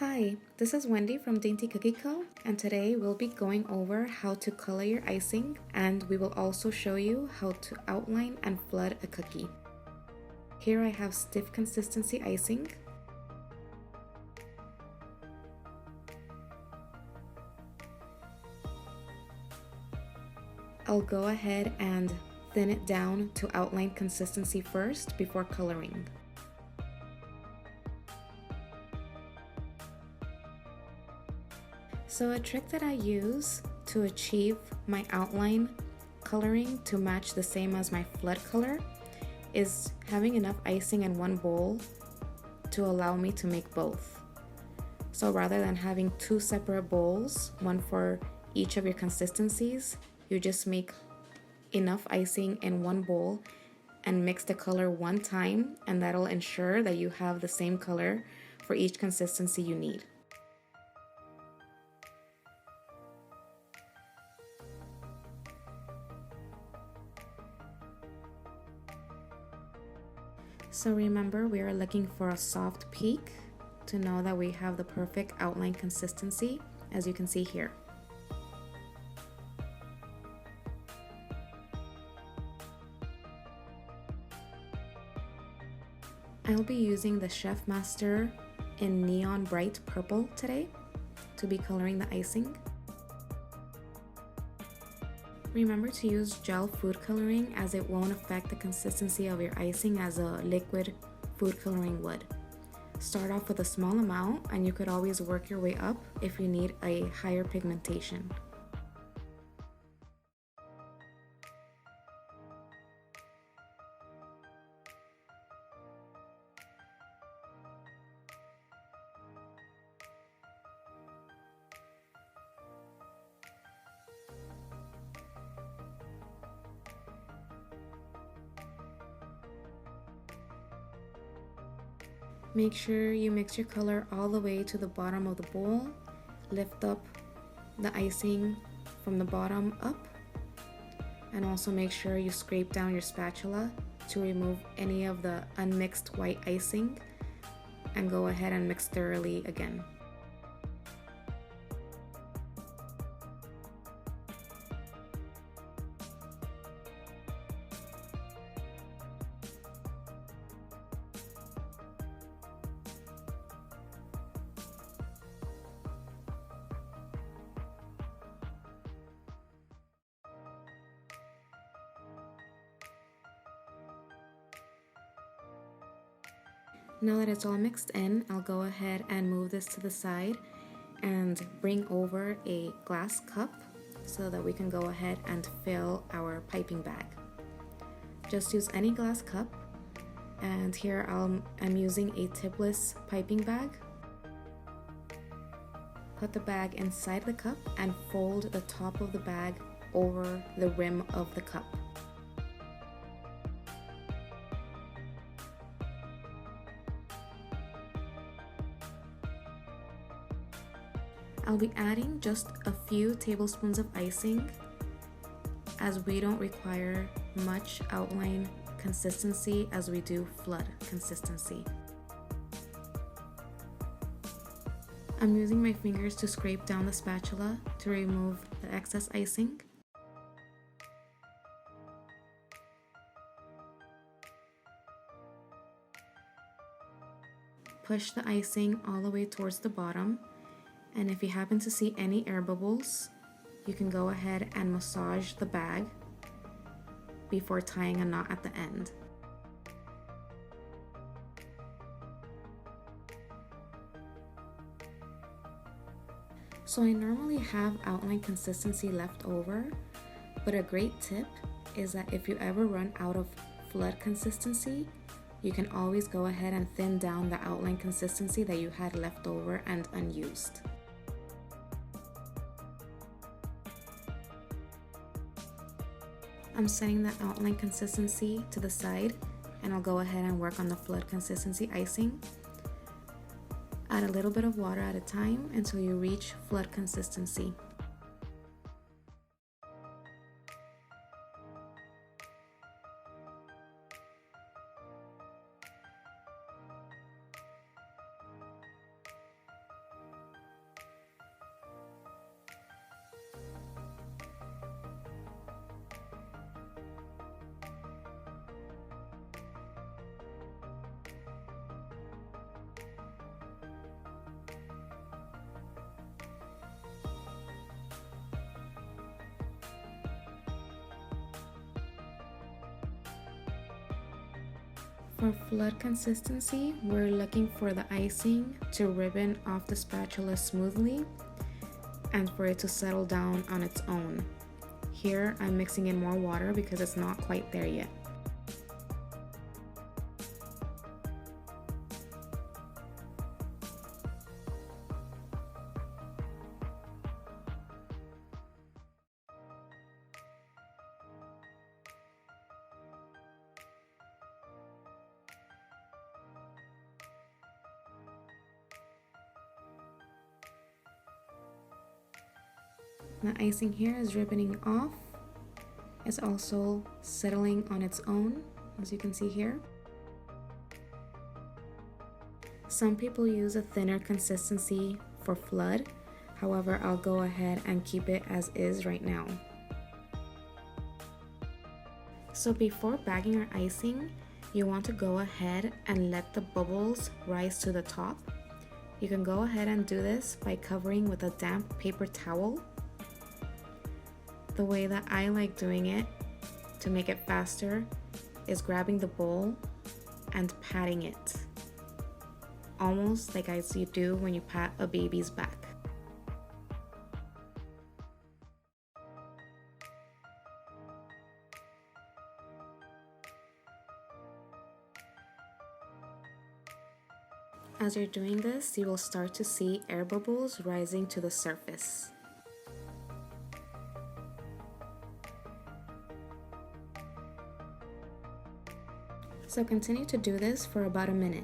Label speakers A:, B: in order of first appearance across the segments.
A: Hi, this is Wendy from daintycookieco, and today we'll be going over how to color your icing, and we will also show you how to outline and flood a cookie. Here I have stiff consistency icing. I'll go ahead and thin it down to outline consistency first before coloring. So a trick that I use to achieve my outline coloring to match the same as my flood color is having enough icing in one bowl to allow me to make both. So rather than having two separate bowls, one for each of your consistencies, you just make enough icing in one bowl and mix the color one time, and that'll ensure that you have the same color for each consistency you need. So remember, we are looking for a soft peak to know that we have the perfect outline consistency, as you can see here. I'll be using the Chefmaster in Neon Bright Purple today to be coloring the icing. Remember to use gel food coloring, as it won't affect the consistency of your icing as a liquid food coloring would. Start off with a small amount, and you could always work your way up if you need a higher pigmentation. Make sure you mix your color all the way to the bottom of the bowl. Lift up the icing from the bottom up, and also make sure you scrape down your spatula to remove any of the unmixed white icing, and go ahead and mix thoroughly again. Now that it's all mixed in, I'll go ahead and move this to the side and bring over a glass cup so that we can go ahead and fill our piping bag. Just use any glass cup, and here I'm using a tipless piping bag. Put the bag inside the cup and fold the top of the bag over the rim of the cup. I'll be adding just a few tablespoons of icing, as we don't require much outline consistency as we do flood consistency. I'm using my fingers to scrape down the spatula to remove the excess icing. Push the icing all the way towards the bottom. And if you happen to see any air bubbles, you can go ahead and massage the bag before tying a knot at the end. So I normally have outline consistency left over, but a great tip is that if you ever run out of flood consistency, you can always go ahead and thin down the outline consistency that you had left over and unused. I'm setting that outline consistency to the side, and I'll go ahead and work on the flood consistency icing. Add a little bit of water at a time until you reach flood consistency. For flood consistency, we're looking for the icing to ribbon off the spatula smoothly and for it to settle down on its own. Here, I'm mixing in more water because it's not quite there yet. The icing here is ribboning off. It's also settling on its own, as you can see here. Some people use a thinner consistency for flood. However, I'll go ahead and keep it as is right now. So before bagging your icing, you want to go ahead and let the bubbles rise to the top. You can go ahead and do this by covering with a damp paper towel. The way that I like doing it to make it faster is grabbing the bowl and patting it, almost like as you do when you pat a baby's back. As you're doing this, you will start to see air bubbles rising to the surface. So continue to do this for about a minute.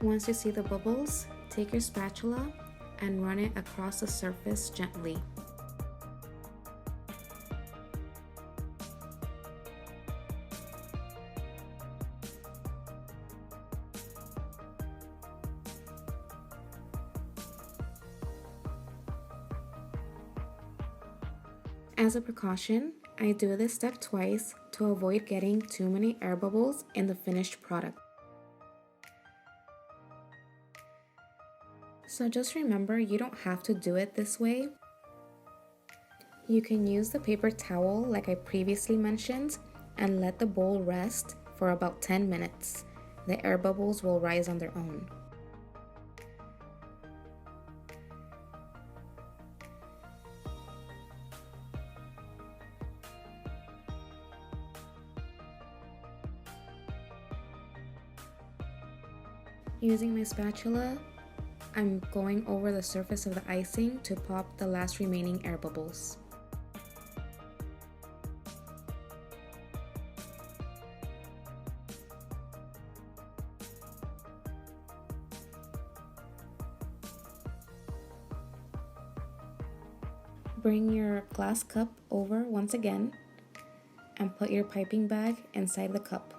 A: Once you see the bubbles, take your spatula and run it across the surface gently. As a precaution, I do this step twice to avoid getting too many air bubbles in the finished product. So just remember, you don't have to do it this way. You can use the paper towel like I previously mentioned and let the bowl rest for about 10 minutes. The air bubbles will rise on their own. Using my spatula, I'm going over the surface of the icing to pop the last remaining air bubbles. Bring your glass cup over once again and put your piping bag inside the cup.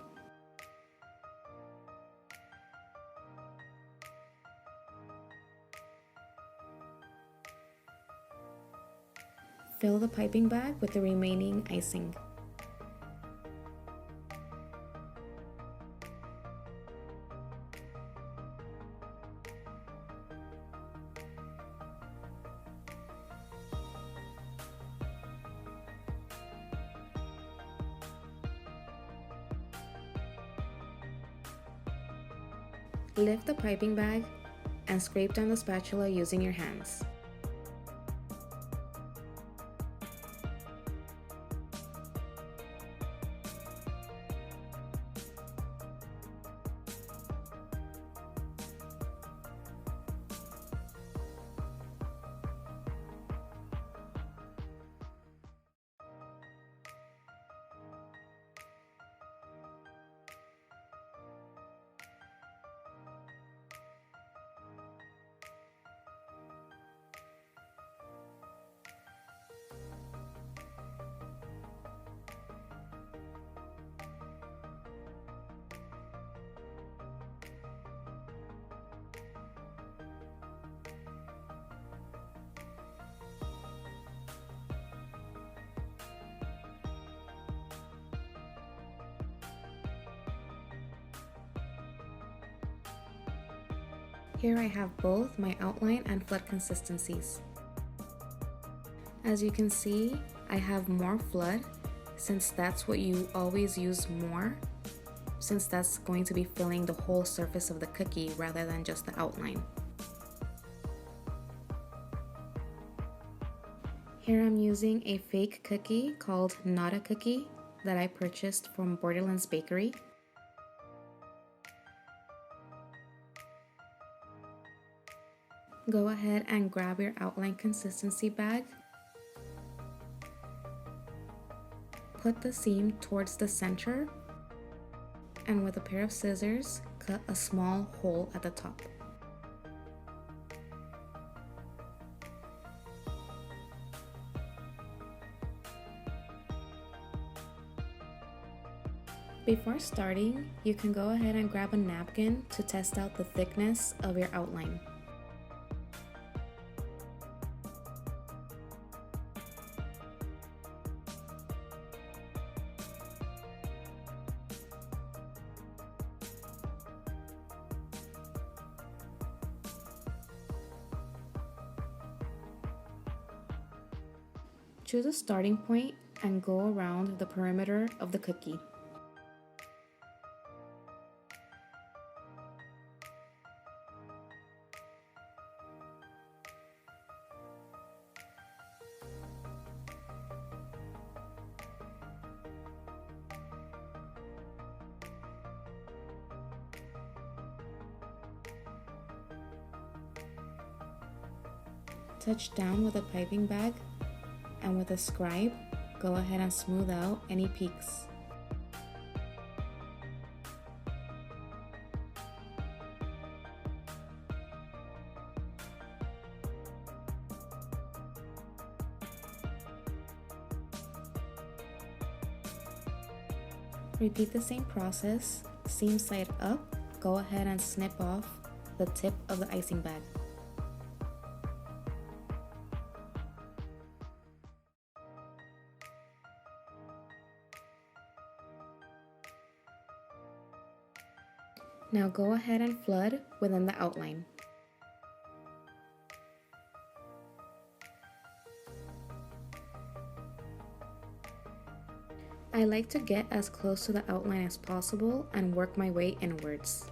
A: Fill the piping bag with the remaining icing. Lift the piping bag and scrape down the spatula using your hands. Here I have both my outline and flood consistencies. As you can see, I have more flood since that's what you always use more, since that's going to be filling the whole surface of the cookie rather than just the outline. Here I'm using a fake cookie called Not a Cookie that I purchased from Borderlands Bakery. Go ahead and grab your outline consistency bag. Put the seam towards the center, and with a pair of scissors, cut a small hole at the top. Before starting, you can go ahead and grab a napkin to test out the thickness of your outline. Choose a starting point and go around the perimeter of the cookie. Touch down with a piping bag, and with a scribe, go ahead and smooth out any peaks. Repeat the same process, seam side up, go ahead and snip off the tip of the icing bag. Now go ahead and flood within the outline. I like to get as close to the outline as possible and work my way inwards.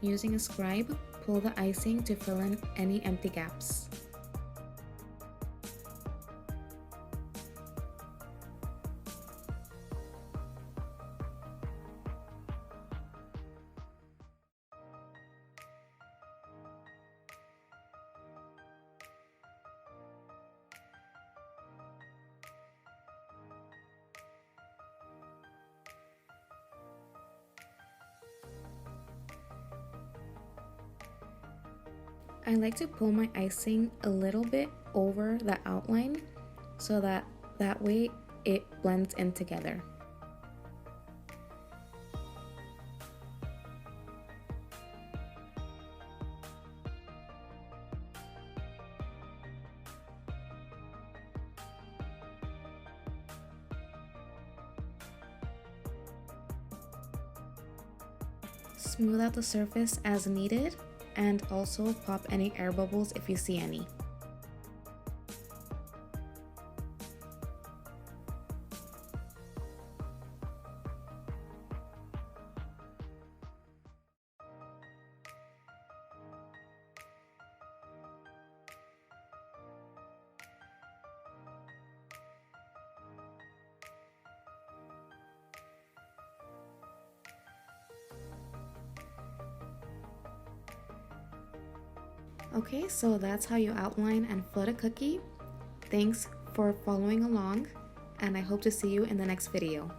A: Using a scribe, pull the icing to fill in any empty gaps. I like to pull my icing a little bit over the outline so that way it blends in together. Smooth out the surface as needed, and also pop any air bubbles if you see any. Okay, so that's how you outline and flood a cookie. Thanks for following along, and I hope to see you in the next video.